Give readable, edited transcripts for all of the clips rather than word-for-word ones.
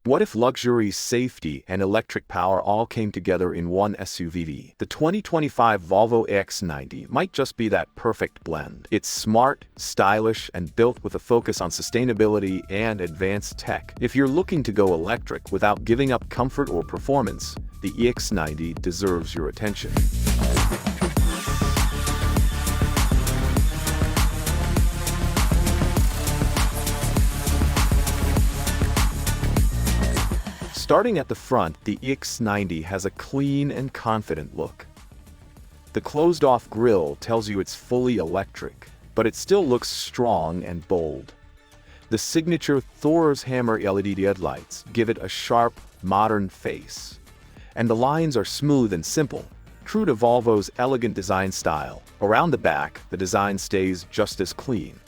What if luxury, safety, and electric power all came together in one SUV? The 2025 Volvo EX90 might just be that perfect blend. It's smart, stylish, and built with a focus on sustainability and advanced tech. If you're looking to go electric without giving up comfort or performance, the EX90 deserves your attention. Starting at the front, the EX90 has a clean and confident look. The closed-off grille tells you it's fully electric, but it still looks strong and bold. The signature Thor's Hammer LED headlights give it a sharp, modern face. And the lines are smooth and simple, true to Volvo's elegant design style. Around the back, the design stays just as clean.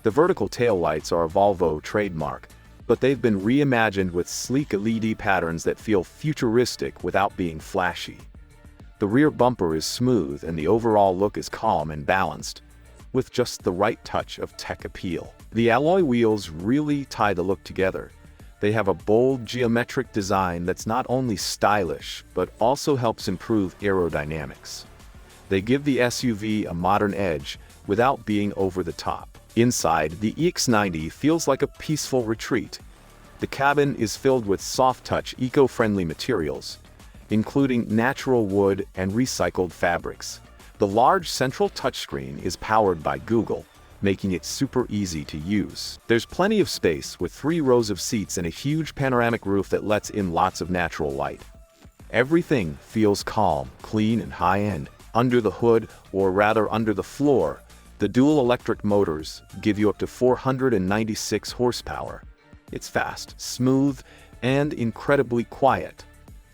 The vertical taillights are a Volvo trademark, but they've been reimagined with sleek LED patterns that feel futuristic without being flashy. The rear bumper is smooth and the overall look is calm and balanced, with just the right touch of tech appeal. The alloy wheels really tie the look together. They have a bold geometric design that's not only stylish, but also helps improve aerodynamics. They give the SUV a modern edge without being over the top. Inside, the EX90 feels like a peaceful retreat. The cabin is filled with soft-touch, eco-friendly materials, including natural wood and recycled fabrics. The large central touchscreen is powered by Google, making it super easy to use. There's plenty of space with 3 rows of seats and a huge panoramic roof that lets in lots of natural light. Everything feels calm, clean, and high-end. Under the hood, or rather under the floor, the dual electric motors give you up to 496 horsepower. It's fast, smooth, and incredibly quiet.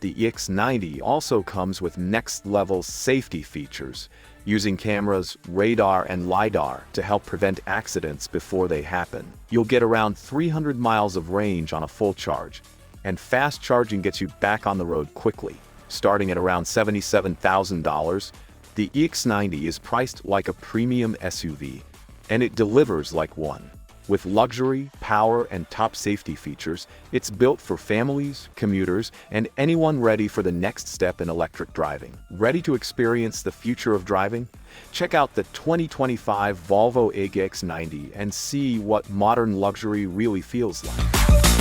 The EX90 also comes with next-level safety features, using cameras, radar, and LiDAR to help prevent accidents before they happen. You'll get around 300 miles of range on a full charge, and fast charging gets you back on the road quickly. Starting at around $77,000, the EX90 is priced like a premium SUV, and it delivers like one. With luxury, power, and top safety features, it's built for families, commuters, and anyone ready for the next step in electric driving. Ready to experience the future of driving? Check out the 2025 Volvo EX90 and see what modern luxury really feels like.